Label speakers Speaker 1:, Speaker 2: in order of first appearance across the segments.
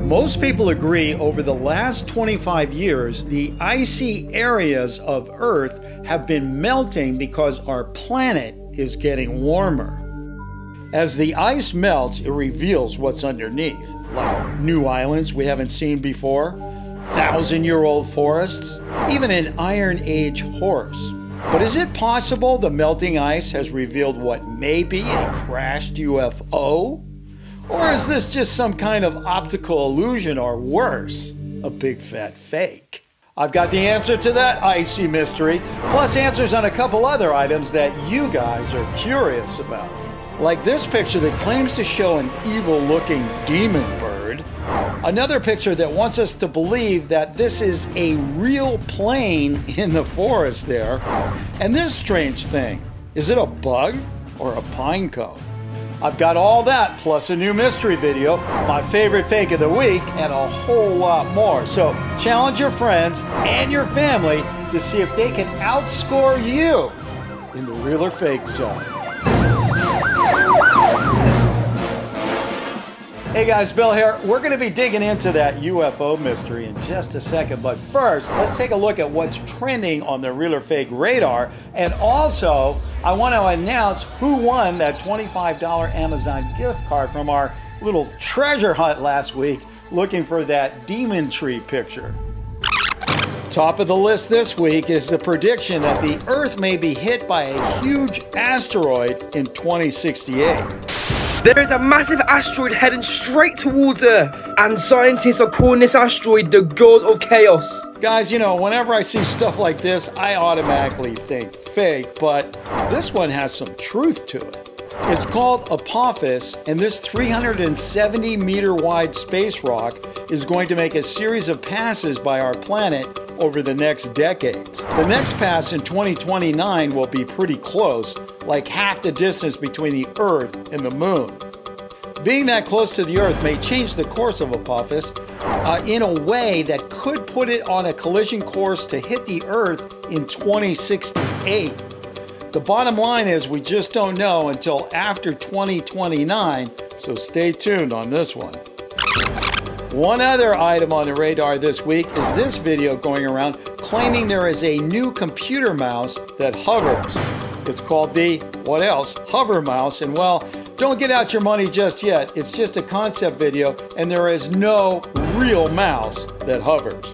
Speaker 1: Most people agree over the last 25 years, the icy areas of Earth have been melting because our planet is getting warmer. As the ice melts, it reveals what's underneath, like new islands we haven't seen before, 1,000-year-old forests, even an Iron Age horse. But is it possible the melting ice has revealed what may be a crashed UFO? Or is this just some kind of optical illusion, or worse, a big fat fake? I've got the answer to that icy mystery, plus answers on a couple other items that you guys are curious about. Like this picture that claims to show an evil-looking demon bird. Another picture that wants us to believe that this is a real plane in the forest there. And this strange thing, is it a bug or a pine cone? I've got all that, plus a new mystery video, my favorite fake of the week, and a whole lot more. So challenge your friends and your family to see if they can outscore you in the real or fake zone. Hey guys, Bill here. We're going to be digging into that UFO mystery in just a second. But first, let's take a look at what's trending on the real or fake radar. And also, I want to announce who won that $25 Amazon gift card from our little treasure hunt last week looking for that demon tree picture. Top of the list this week is the prediction that the Earth may be hit by a huge asteroid in 2068.
Speaker 2: There is a massive asteroid heading straight towards Earth, and scientists are calling this asteroid the God of Chaos.
Speaker 1: Guys, you know, whenever I see stuff like this, I automatically think fake, but this one has some truth to it. It's called Apophis, and this 370-meter wide space rock is going to make a series of passes by our planet over the next decades. The next pass in 2029 will be pretty close, like half the distance between the Earth and the Moon. Being that close to the Earth may change the course of Apophis in a way that could put it on a collision course to hit the Earth in 2068. The bottom line is we just don't know until after 2029, so stay tuned on this one. One other item on the radar this week is this video going around claiming there is a new computer mouse that hovers. It's called the, what else, Hover Mouse, and well, don't get out your money just yet. It's just a concept video, and there is no real mouse that hovers.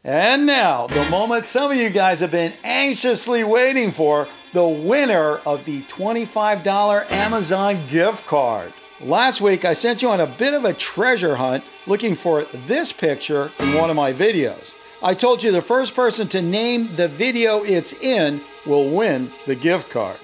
Speaker 1: And now, the moment some of you guys have been anxiously waiting for, the winner of the $25 Amazon gift card. Last week, I sent you on a bit of a treasure hunt looking for this picture in one of my videos. I told you the first person to name the video it's in will win the gift card.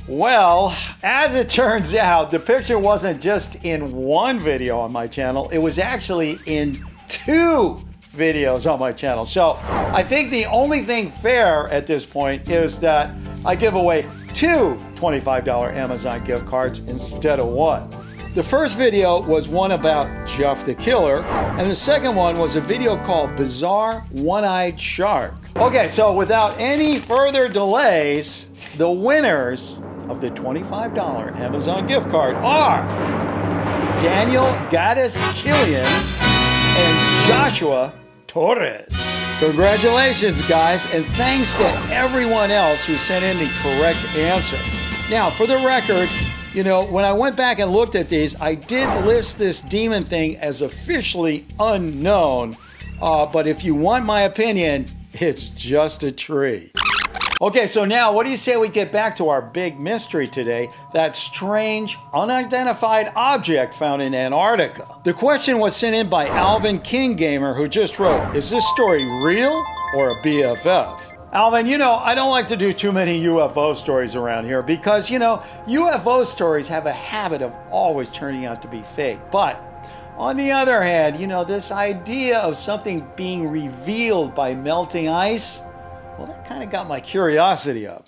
Speaker 1: Well, as it turns out, the picture wasn't just in one video on my channel, it was actually in 2 videos on my channel. So I think the only thing fair at this point is that I give away 2 $25 Amazon gift cards instead of 1. The first video was one about Jeff the Killer, and the second one was a video called Bizarre One-Eyed Shark. Okay, so without any further delays, the winners of the $25 Amazon gift card are Daniel Gaddis Killian and Joshua Torres. Congratulations, guys, and thanks to everyone else who sent in the correct answer. Now, for the record, you know, when I went back and looked at these, I did list this demon thing as officially unknown, but if you want my opinion, it's just a tree. Okay, so now what do you say we get back to our big mystery today, that strange, unidentified object found in Antarctica? The question was sent in by Alvin King Gamer, who just wrote, is this story real or a BFF? Alvin, you know, I don't like to do too many UFO stories around here because, you know, UFO stories have a habit of always turning out to be fake. But on the other hand, you know, this idea of something being revealed by melting ice, well, that kind of got my curiosity up.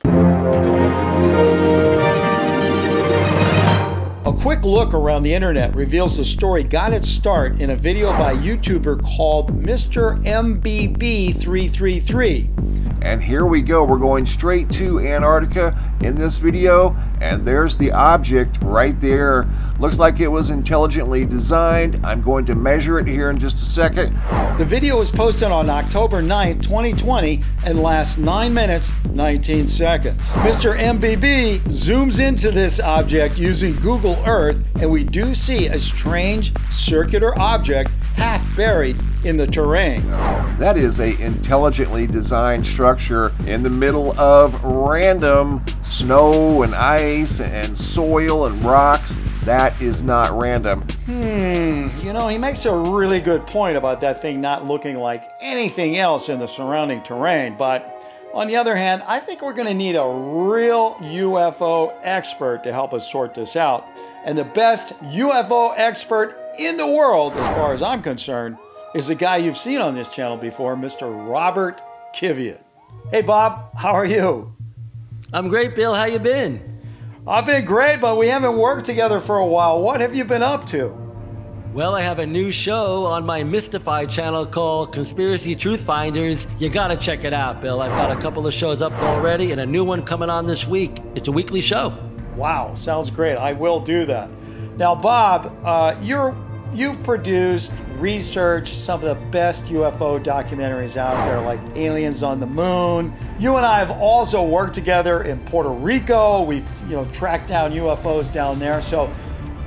Speaker 1: A quick look around the internet reveals the story got its start in a video by a YouTuber called Mr. MBB333.
Speaker 3: And here we go. We're going straight to Antarctica in this video, and there's the object right there. Looks like it was intelligently designed. I'm going to measure it here in just a second.
Speaker 1: The video was posted on October 9th, 2020 and lasts 9 minutes, 19 seconds. Mr. MBB zooms into this object using Google Earth, and we do see a strange circular object half buried in the terrain.
Speaker 3: That is a intelligently designed structure in the middle of random snow and ice and soil and rocks. That is not random.
Speaker 1: You know, he makes a really good point about that thing not looking like anything else in the surrounding terrain, but on the other hand, I think we're going to need a real UFO expert to help us sort this out. And the best UFO expert in the world, as far as I'm concerned, is a guy you've seen on this channel before, Mr. Robert Kiviat. Hey Bob, how are you?
Speaker 4: I'm great, Bill. How you been?
Speaker 1: I've been great, but we haven't worked together for a while. What have you been up to?
Speaker 4: Well, I have a new show on my Mystified channel called Conspiracy Truth Finders. You gotta check it out, Bill. I've got a couple of shows up already and a new one coming on this week. It's a weekly show.
Speaker 1: Wow, sounds great. I will do that. Now, Bob, you've produced, researched some of the best UFO documentaries out there, like Aliens on the Moon. You and I have also worked together in Puerto Rico. We've, tracked down UFOs down there. So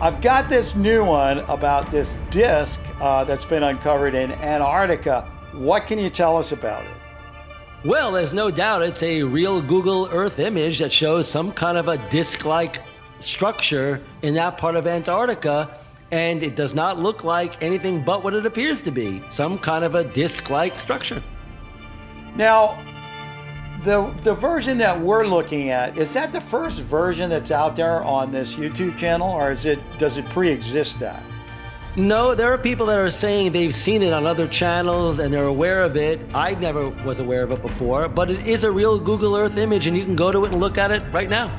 Speaker 1: I've got this new one about this disc that's been uncovered in Antarctica. What can you tell us about it?
Speaker 4: Well, there's no doubt it's a real Google Earth image that shows some kind of a disc-like structure in that part of Antarctica, and it does not look like anything but what it appears to be, some kind of a disc-like structure.
Speaker 1: Now, the version that we're looking at, is that the first version that's out there on this YouTube channel, or does it pre-exist that?
Speaker 4: No, there are people that are saying they've seen it on other channels and they're aware of it. I never was aware of it before, but it is a real Google Earth image, and you can go to it and look at it right now.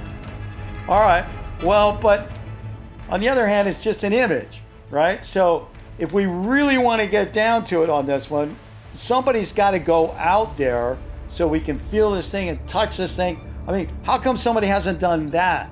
Speaker 1: All right. Well, but on the other hand, it's just an image, right? So if we really want to get down to it on this one, somebody's got to go out there so we can feel this thing and touch this thing. I mean, how come somebody hasn't done that?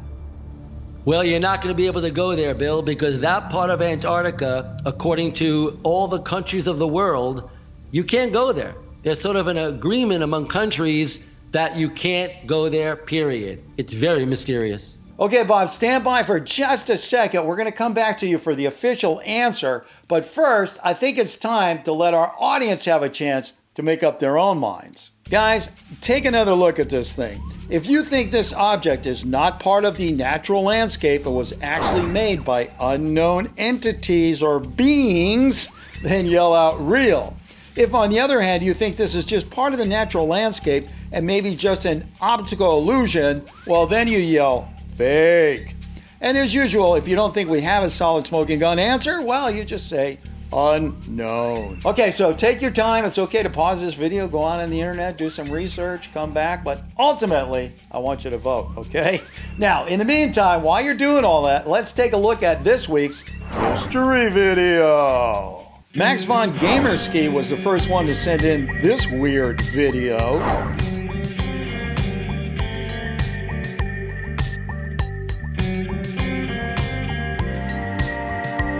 Speaker 4: Well, you're not going to be able to go there, Bill, because that part of Antarctica, according to all the countries of the world, you can't go there. There's sort of an agreement among countries that you can't go there, period. It's very mysterious.
Speaker 1: Okay, Bob, stand by for just a second. We're going to come back to you for the official answer. But first, I think it's time to let our audience have a chance to make up their own minds. Guys, take another look at this thing. If you think this object is not part of the natural landscape and was actually made by unknown entities or beings, then yell out real. If on the other hand you think this is just part of the natural landscape and maybe just an optical illusion, well then you yell fake. And as usual, if you don't think we have a solid smoking gun answer, well, you just say unknown. Okay, so take your time. It's okay to pause this video, go on the internet, do some research, come back, but ultimately, I want you to vote, okay? Now, in the meantime, while you're doing all that, let's take a look at this week's mystery video. Max von Gamerski was the first one to send in this weird video.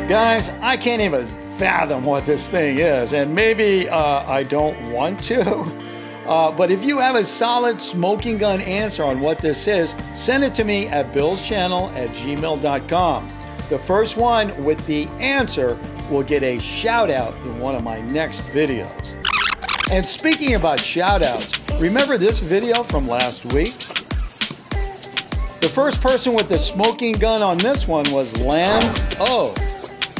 Speaker 1: Guys, I can't even fathom what this thing is, and maybe I don't want to. But if you have a solid smoking gun answer on what this is, send it to me at billschannel@gmail.com. The first one with the answer will get a shout out in one of my next videos. And speaking about shout outs, remember this video from last week? The first person with the smoking gun on this one was Lanzo.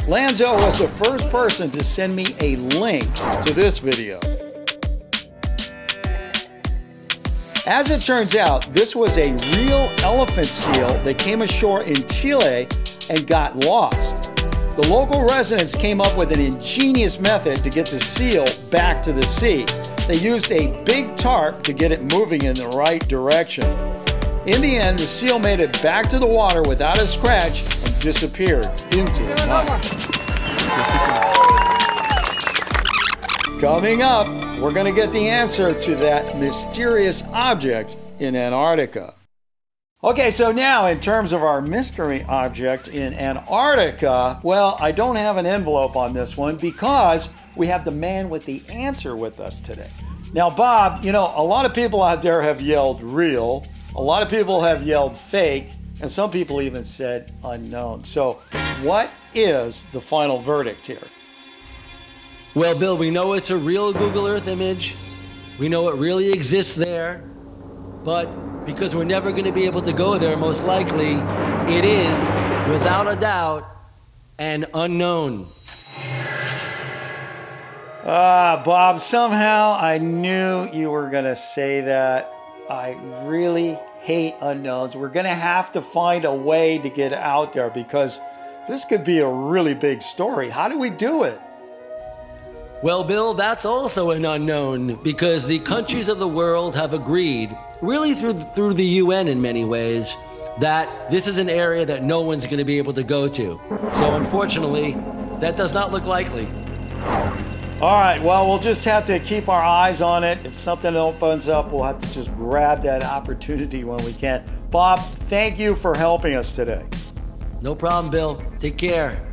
Speaker 1: Lanzo was the first person to send me a link to this video. As it turns out, this was a real elephant seal that came ashore in Chile and got lost. The local residents came up with an ingenious method to get the seal back to the sea. They used a big tarp to get it moving in the right direction. In the end, the seal made it back to the water without a scratch and disappeared into the night. Coming up, we're going to get the answer to that mysterious object in Antarctica. Okay, so now in terms of our mystery object in Antarctica, well, I don't have an envelope on this one because we have the man with the answer with us today. Now, Bob, you know, a lot of people out there have yelled real, a lot of people have yelled fake, and some people even said unknown. So what is the final verdict here?
Speaker 4: Well, Bill, we know it's a real Google Earth image. We know it really exists there. But because we're never going to be able to go there, most likely, it is, without a doubt, an unknown.
Speaker 1: Bob, somehow I knew you were going to say that. I really hate unknowns. We're going to have to find a way to get out there because this could be a really big story. How do we do it?
Speaker 4: Well, Bill, that's also an unknown because the countries of the world have agreed, really through the UN in many ways, that this is an area that no one's going to be able to go to. So unfortunately, that does not look likely.
Speaker 1: All right, well, we'll just have to keep our eyes on it. If something opens up, we'll have to just grab that opportunity when we can. Bob, thank you for helping us today.
Speaker 4: No problem, Bill. Take care.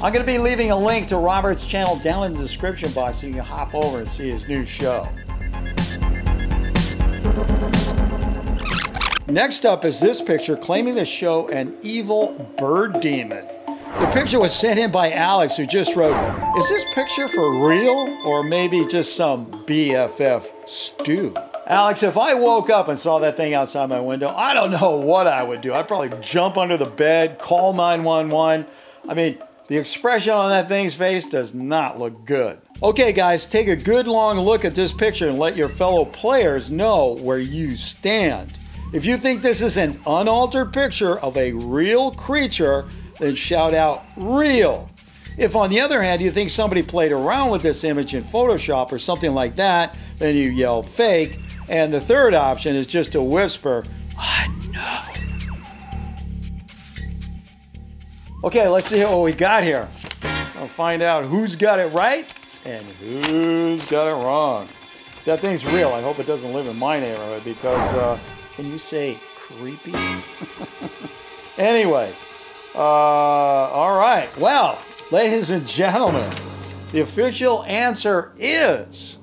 Speaker 1: I'm going to be leaving a link to Robert's channel down in the description box so you can hop over and see his new show. Next up is this picture claiming to show an evil bird demon. The picture was sent in by Alex, who just wrote, "Is this picture for real or maybe just some BFF stew?" Alex, if I woke up and saw that thing outside my window, I don't know what I would do. I'd probably jump under the bed, call 911. I mean, the expression on that thing's face does not look good. Okay, guys, take a good long look at this picture and let your fellow players know where you stand. If you think this is an unaltered picture of a real creature, then shout out real. If on the other hand you think somebody played around with this image in Photoshop or something like that, then you yell fake. And the third option is just to whisper, unknown. Okay, let's see what we got here. I'll find out who's got it right and who's got it wrong. If that thing's real, I hope it doesn't live in my neighborhood because, can you say creepy? Anyway. All right. Well, ladies and gentlemen, the official answer is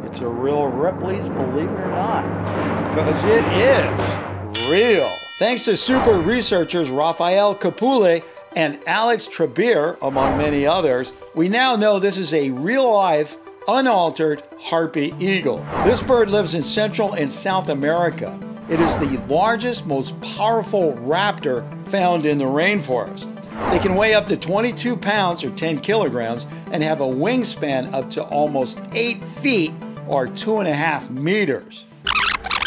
Speaker 1: it's a real Ripley's, believe it or not, because it is real. Thanks to super researchers Raphael Capule and Alex Trebir, among many others, we now know this is a real life, unaltered harpy eagle. This bird lives in Central and South America. It is the largest, most powerful raptor found in the rainforest. They can weigh up to 22 pounds or 10 kilograms and have a wingspan up to almost 8 feet or 2.5 meters.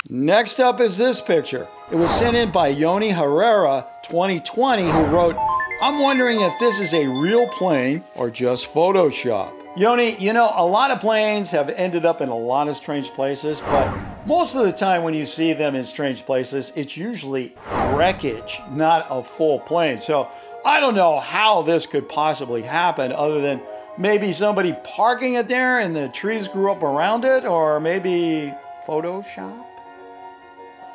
Speaker 1: Next up is this picture. It was sent in by Yoni Herrera 2020 who wrote, "I'm wondering if this is a real plane or just Photoshop." Yoni, you know, a lot of planes have ended up in a lot of strange places, but most of the time when you see them in strange places, it's usually wreckage, not a full plane. So I don't know how this could possibly happen other than maybe somebody parking it there and the trees grew up around it, or maybe Photoshop.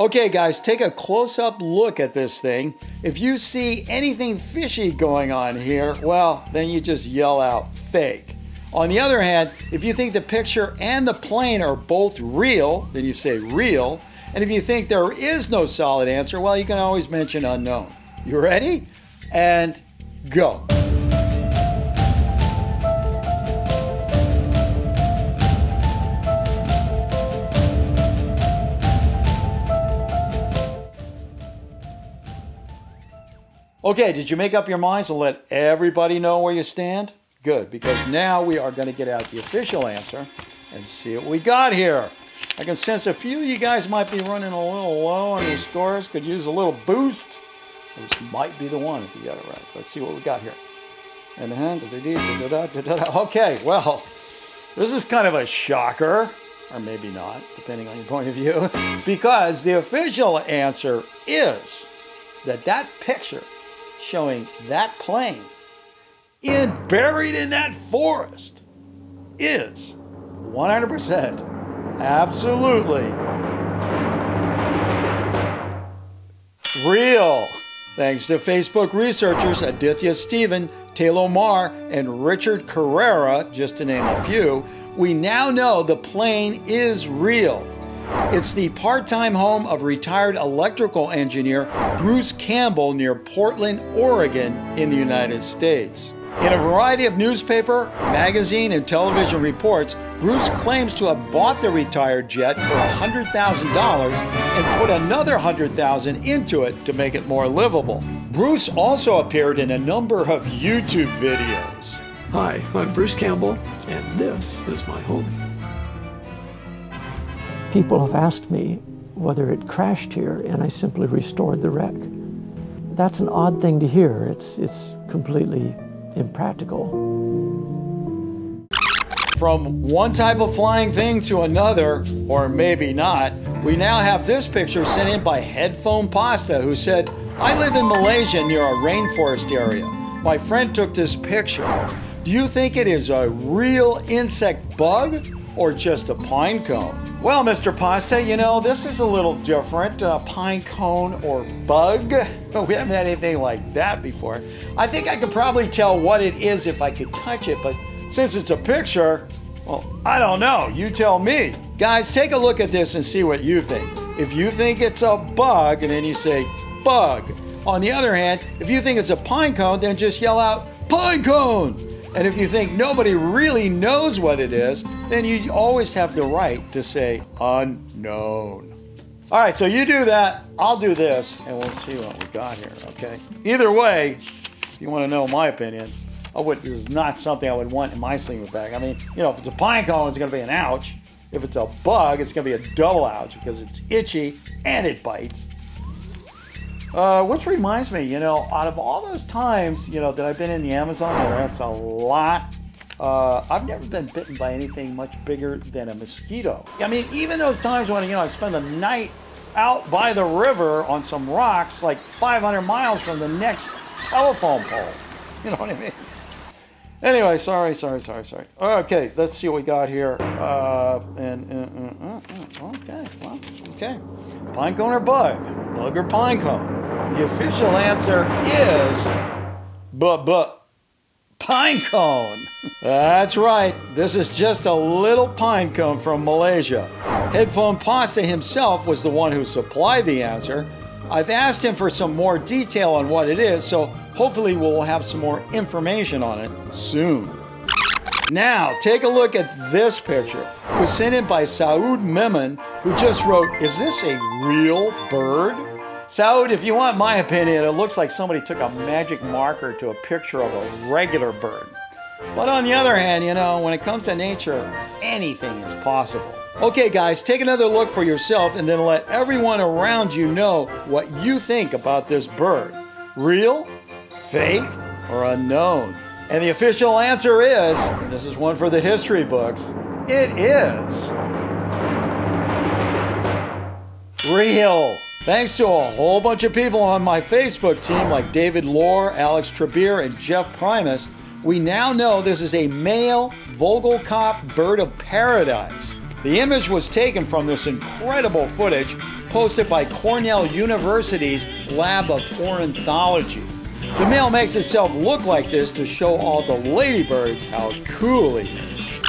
Speaker 1: Okay guys, take a close-up look at this thing. If you see anything fishy going on here, well, then you just yell out fake. On the other hand, if you think the picture and the plane are both real, then you say real. And if you think there is no solid answer, well, you can always mention unknown. You ready? And go. Okay, did you make up your minds and let everybody know where you stand? Good, because now we are going to get out the official answer and see what we got here. I can sense a few of you guys might be running a little low on your scores, could use a little boost. This might be the one if you got it right. Let's see what we got here. Okay, well, this is kind of a shocker, or maybe not, depending on your point of view, because the official answer is that picture showing that plane buried in that forest is 100% absolutely real. Thanks to Facebook researchers Aditya Stephen, Taylor Marr, and Richard Carrera, just to name a few, we now know the plane is real. It's the part-time home of retired electrical engineer Bruce Campbell near Portland, Oregon in the United States. In a variety of newspaper, magazine, and television reports, Bruce claims to have bought the retired jet for $100,000 and put another $100,000 into it to make it more livable. Bruce also appeared in a number of YouTube videos.
Speaker 5: Hi, I'm Bruce Campbell, and this is my home. People have asked me whether it crashed here, and I simply restored the wreck. That's an odd thing to hear. It's completely impractical.
Speaker 1: From one type of flying thing to another, or maybe not, we now have this picture sent in by Headphone Pasta, who said, I live in Malaysia near a rainforest area. My friend took this picture. Do you think it is a real insect bug or just a pine cone? Well, Mr. Pasta, you know, this is a little different. Pine cone or bug? We haven't had anything like that before. I think I could probably tell what it is if I could touch it, but since it's a picture, well, I don't know. You tell me. Guys, take a look at this and see what you think. If you think it's a bug, and then you say, bug. On the other hand, if you think it's a pine cone, then just yell out, pine cone! And if you think nobody really knows what it is, then you always have the right to say unknown. All right, so you do that, I'll do this, and we'll see what we got here, okay? Either way, if you want to know my opinion, this is not something I would want in my sleeping bag. I mean, you know, if it's a pine cone, it's going to be an ouch. If it's a bug, it's going to be a double ouch because it's itchy and it bites. Which reminds me, you know, out of all those times, you know, that I've been in the Amazon, and that's a lot, I've never been bitten by anything much bigger than a mosquito. I mean, even those times when, you know, I spend the night out by the river on some rocks, like 500 miles from the next telephone pole. You know what I mean? Anyway, sorry. Okay, let's see what we got here. Okay. Pine cone or bug? Bug or pine cone? The official answer is pine cone. That's right. This is just a little pine cone from Malaysia. Headphone Pasta himself was the one who supplied the answer. I've asked him for some more detail on what it is, so hopefully we'll have some more information on it soon. Now, take a look at this picture. It was sent in by Saud Memon, who just wrote, is this a real bird? Saud, if you want my opinion, it looks like somebody took a magic marker to a picture of a regular bird. But on the other hand, you know, when it comes to nature, anything is possible. Okay, guys, take another look for yourself and then let everyone around you know what you think about this bird. Real, fake, or unknown? And the official answer is, and this is one for the history books, it is real. Thanks to a whole bunch of people on my Facebook team like David Lohr, Alex Trebier, and Jeff Primus, we now know this is a male Vogelkop bird of paradise. The image was taken from this incredible footage posted by Cornell University's Lab of Ornithology. The male makes itself look like this to show all the ladybirds how cool he is.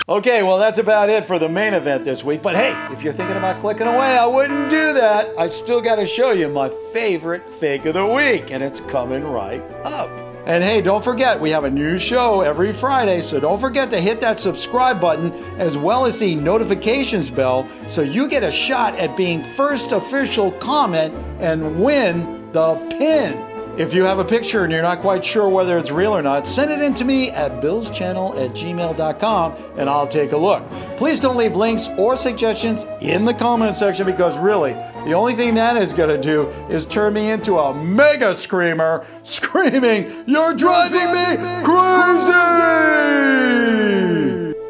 Speaker 1: Okay, well that's about it for the main event this week, but hey, if you're thinking about clicking away, I wouldn't do that. I still got to show you my favorite fake of the week, and it's coming right up. And hey, don't forget, we have a new show every Friday, so don't forget to hit that subscribe button as well as the notifications bell so you get a shot at being first official comment and win the pin. If you have a picture and you're not quite sure whether it's real or not, send it in to me at billschannel@gmail.com and I'll take a look. Please don't leave links or suggestions in the comment section because really, the only thing that is going to do is turn me into a mega screamer screaming, "You're driving me crazy!"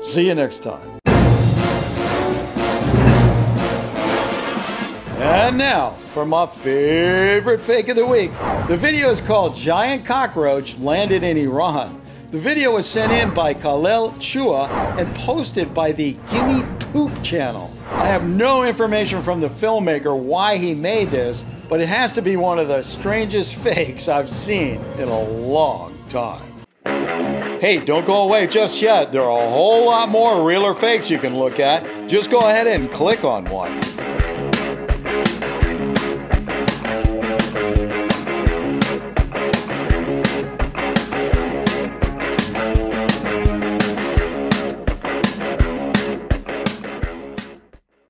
Speaker 1: See you next time. And now, for my favorite fake of the week. The video is called Giant Cockroach Landed in Iran. The video was sent in by Khalil Chua and posted by the Gimme Poop channel. I have no information from the filmmaker why he made this, but it has to be one of the strangest fakes I've seen in a long time. Hey, don't go away just yet. There are a whole lot more real or fakes you can look at. Just go ahead and click on one.